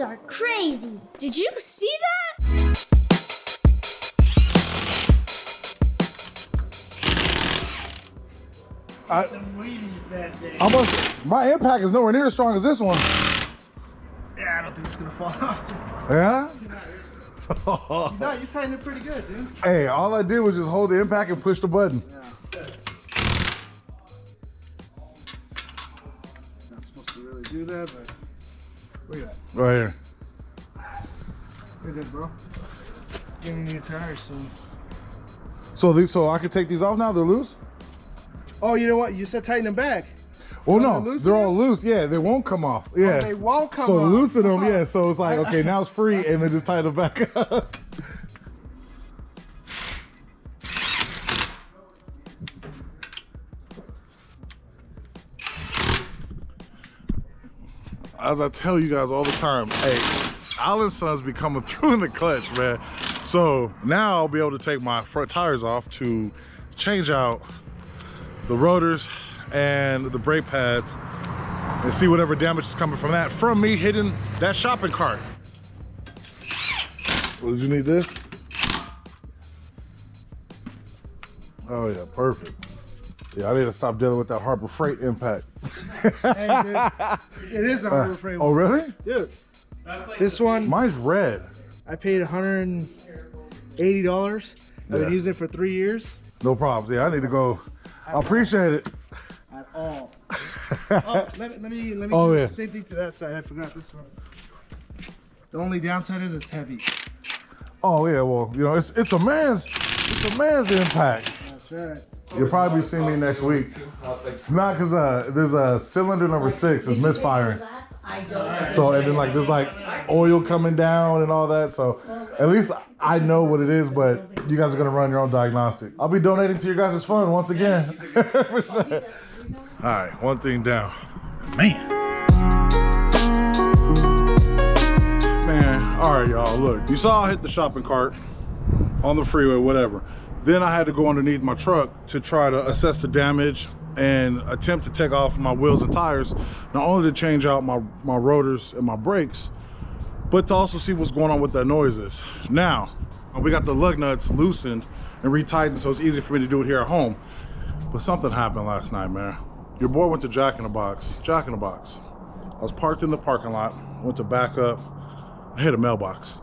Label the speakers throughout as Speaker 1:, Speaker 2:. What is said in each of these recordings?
Speaker 1: are crazy. Did you see that?
Speaker 2: Some Wheaties that day.
Speaker 3: My impact is nowhere near as strong as this one.
Speaker 2: Yeah, I don't think it's gonna fall off.
Speaker 3: Yeah?
Speaker 2: No, you tightened it pretty good, dude.
Speaker 3: Hey, all I did was just hold the impact and push the button.
Speaker 2: Yeah. Not supposed to really do that, but look at that.
Speaker 3: Right here.
Speaker 2: Look at that, bro. Give me new tires soon.
Speaker 3: So I can take these off now? They're loose?
Speaker 2: Oh, you know what? You said tighten them back.
Speaker 3: Well,
Speaker 2: Oh,
Speaker 3: no, they're all loose. Yeah, they won't come off. Yeah,
Speaker 2: they won't come
Speaker 3: so
Speaker 2: off.
Speaker 3: loosen them. Yeah, so it's like, okay, now it's free, and then just tighten them back up. As I tell you guys all the time, hey, Alan's sons be coming through in the clutch, man. So now I'll be able to take my front tires off to change out the rotors and the brake pads and see whatever damage is coming from that, from me hitting that shopping cart. Well, did you need this? Oh yeah, perfect. Yeah, I need to stop dealing with that Harbor Freight impact.
Speaker 2: Hey, dude, it is a Harbor Freight one.
Speaker 3: Oh really?
Speaker 2: Dude, this one,
Speaker 3: Mine's red.
Speaker 2: I paid $180. I've been using it for 3 years.
Speaker 3: No problems. Yeah, I need to go. I appreciate it.
Speaker 2: At all. Oh, let me do the same thing to that side. I forgot this one. The only downside is it's heavy.
Speaker 3: Oh yeah, well, you know, it's a man's impact.
Speaker 2: That's right.
Speaker 3: You'll probably see me next week. Not because there's a cylinder number 6 is misfiring. So and then like there's like oil coming down and all that. So at least I know what it is, but you guys are gonna run your own diagnostic. I'll be donating to your guys' fund once again. For sure. All right, one thing down. Man, all right, y'all, look. You saw I hit the shopping cart on the freeway, whatever. Then I had to go underneath my truck to try to assess the damage and attempt to take off my wheels and tires, not only to change out my rotors and my brakes, but to also see what's going on with that noise is. Now, we got the lug nuts loosened and retightened, so it's easy for me to do it here at home. But something happened last night, man. Your boy went to Jack in the Box. I was parked in the parking lot, went to back up, I hit a mailbox.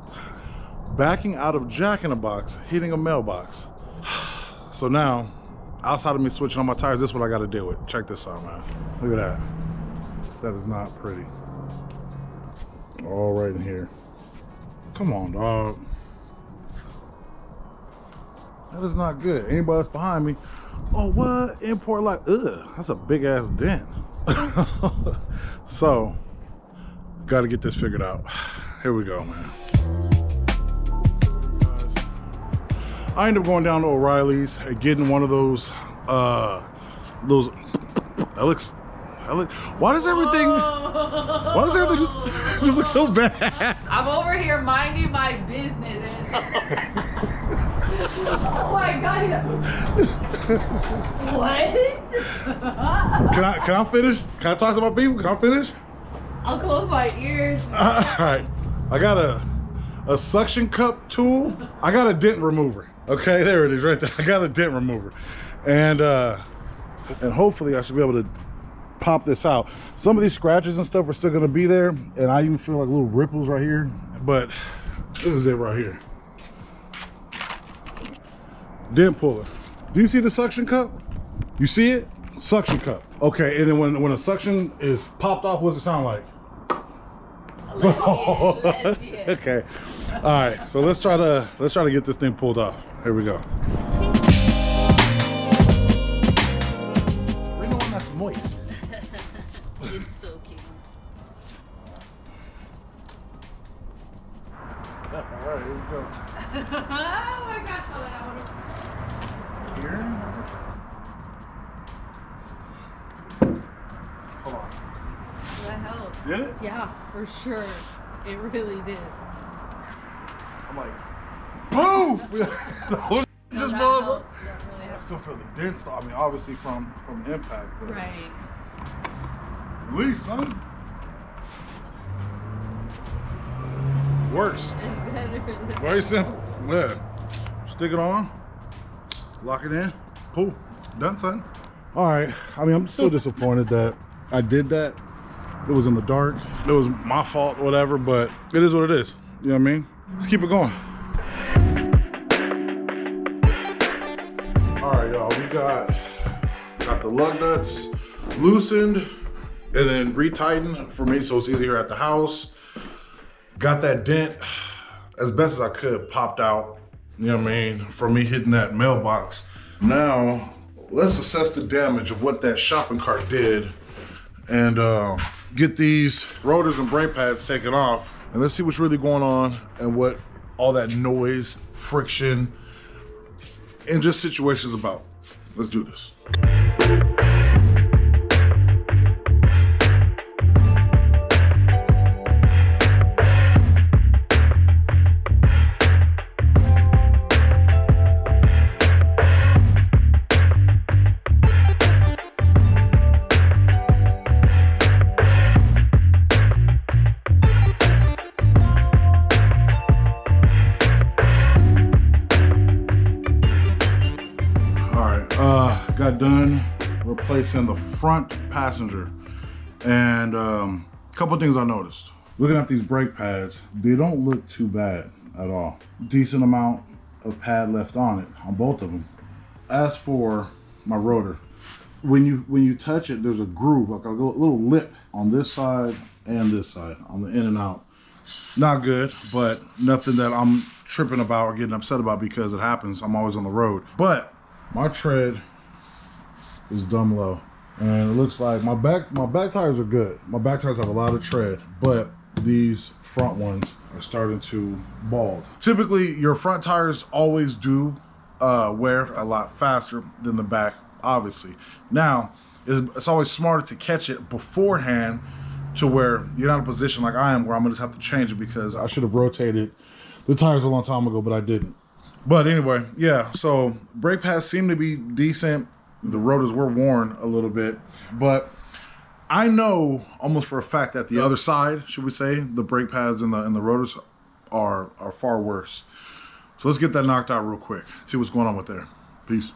Speaker 3: Backing out of Jack in the Box, hitting a mailbox. So now, outside of me switching on my tires, this is what I gotta deal with. Check this out, man. Look at that. That is not pretty. All right in here. Come on, dog. That is not good. Anybody that's behind me, oh, what? Import light, ugh, that's a big ass dent. So, gotta get this figured out. Here we go, man. I ended up going down to O'Reilly's and getting one of those, that looks, why does everything just look so bad?
Speaker 4: I'm over here minding my business. Oh my God. What?
Speaker 3: Can I finish? Can I talk to my people? Can I finish?
Speaker 4: I'll close my ears.
Speaker 3: All right, I got a suction cup tool. I got a dent remover. Okay, there it is right there. I got a dent remover. And hopefully I should be able to pop this out. Some of these scratches and stuff are still gonna be there, and I even feel like little ripples right here, but this is it right here. Dent puller. Do you see the suction cup? You see it? Suction cup. Okay, and then when a suction is popped off, what's it sound like? Okay. All right, so let's try to get this thing pulled off. Here we go.
Speaker 2: Bring the one that's moist.
Speaker 4: It's so cute.
Speaker 3: All right, here we go.
Speaker 4: Oh my gosh, I want to.
Speaker 2: Here.
Speaker 3: Hold on.
Speaker 4: That helped.
Speaker 3: Did it?
Speaker 4: Yeah, for sure. It really did.
Speaker 3: I'm like, boom! Just balls up.
Speaker 4: Really
Speaker 3: I still feel the dents, though. I mean, obviously from the impact, but
Speaker 4: right.
Speaker 3: at least, son. Works. Very simple. Yeah. Stick it on. Lock it in. Cool. Done, son. All right. I mean, I'm still disappointed that I did that. It was in the dark. It was my fault, whatever, but it is what it is. You know what I mean? Let's keep it going. All right, y'all. We got the lug nuts loosened and then retightened for me so it's easier at the house. Got that dent as best as I could popped out, you know what I mean, from me hitting that mailbox. Now, let's assess the damage of what that shopping cart did and get these rotors and brake pads taken off, and let's see what's really going on and what all that noise, friction, and just situations about. Let's do this. Got done replacing the front passenger, and a couple things I noticed. Looking at these brake pads, they don't look too bad at all. Decent amount of pad left on it, on both of them. As for my rotor, when you touch it, there's a groove, like a little lip on this side and this side, on the in and out. Not good, but nothing that I'm tripping about or getting upset about because it happens. I'm always on the road. But my tread is dumb low, and it looks like my back tires are good. My back tires have a lot of tread, but these front ones are starting to bald. Typically, your front tires always do wear a lot faster than the back, obviously. Now, it's always smarter to catch it beforehand to where you're not in a position like I am where I'm gonna just have to change it because I should have rotated the tires a long time ago, but I didn't. But anyway, yeah, so brake pads seem to be decent. The rotors were worn a little bit, but I know almost for a fact that the other side, should we say, the brake pads and the rotors are far worse. So let's get that knocked out real quick. See what's going on with there. Peace.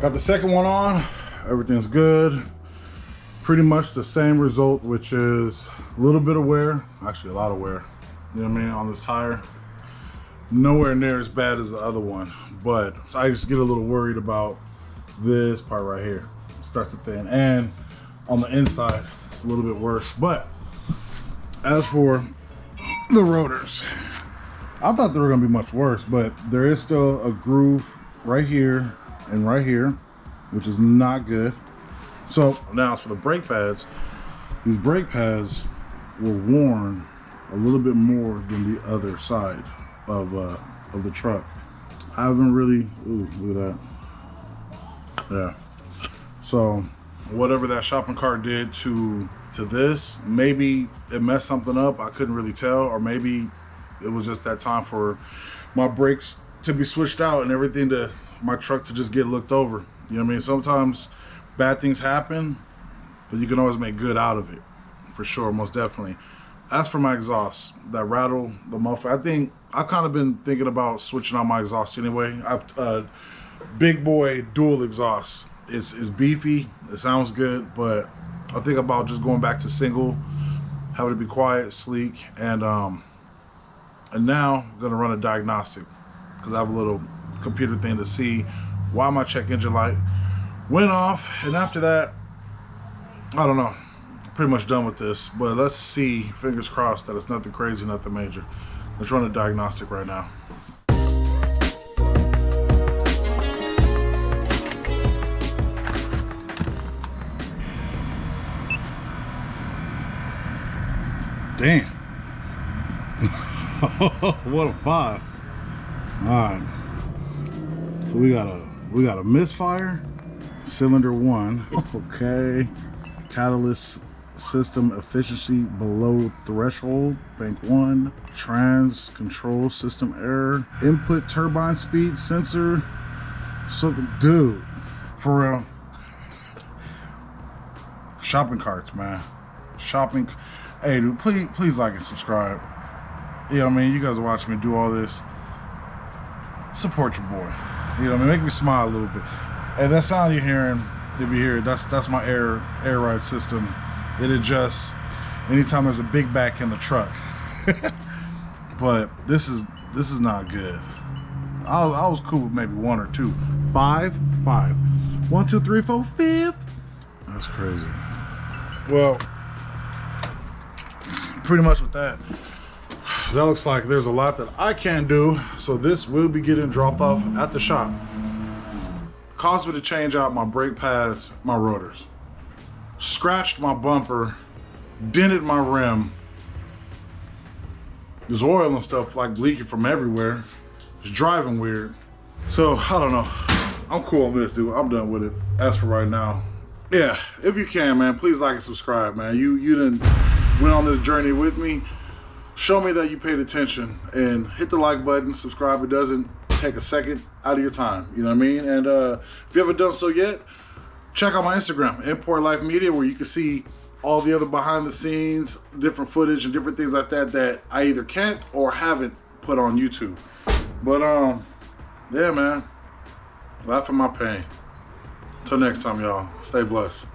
Speaker 3: Got the second one on, everything's good. Pretty much the same result, which is a little bit of wear, actually a lot of wear, you know what I mean, on this tire. Nowhere near as bad as the other one, but so I just get a little worried about this part right here. It starts to thin, and on the inside, it's a little bit worse. But as for the rotors, I thought they were gonna be much worse, but there is still a groove right here and right here, which is not good. So now as for the brake pads, these brake pads were worn a little bit more than the other side of the truck. I haven't really, ooh, look at that. Yeah. So whatever that shopping cart did to this, maybe it messed something up. I couldn't really tell, or maybe it was just that time for my brakes to be switched out and everything to my truck to just get looked over. You know what I mean? Sometimes bad things happen, but you can always make good out of it, for sure, most definitely. As for my exhaust, that rattle, the muffler, I think I've kind of been thinking about switching out my exhaust anyway. I've big boy dual exhaust. It's beefy, it sounds good, but I think about just going back to single, having it be quiet, sleek, and now I'm gonna run a diagnostic because I have a little computer thing to see why my check engine light went off, and after that, I don't know, pretty much done with this, but let's see, fingers crossed that it's nothing crazy, nothing major. Let's run a diagnostic right now. Damn. What a 5. All right. So we got a misfire, cylinder 1. Okay. Catalyst system efficiency below threshold. Bank 1. Trans control system error. Input turbine speed sensor. So, dude, for real. Shopping carts, man. Shopping. Hey, dude, please like and subscribe. You know what I mean? You guys are watching me do all this. Support your boy. You know what I mean? Make me smile a little bit. Hey, that sound you're hearing, if you hear it, that's my air ride system. It adjusts anytime there's a big back in the truck. But this is not good. I was cool with maybe 1 or 2. 5. 1, 2, 3, 4, 5. That's crazy. Well, pretty much with that looks like there's a lot that I can't do. So this will be getting dropped off at the shop. Caused me to change out my brake pads, my rotors. Scratched my bumper, dented my rim. There's oil and stuff like leaking from everywhere. It's driving weird. So I don't know. I'm cool on this, dude. I'm done with it. As for right now. Yeah, if you can, man, please like and subscribe, man. You done went on this journey with me. Show me that you paid attention and hit the like button, subscribe. It doesn't take a second out of your time, you know what I mean? And if you haven't done so yet, check out my Instagram, Import Life Media, where you can see all the other behind the scenes, different footage and different things like that I either can't or haven't put on YouTube. But yeah, man, laugh at my pain. Till next time, y'all, stay blessed.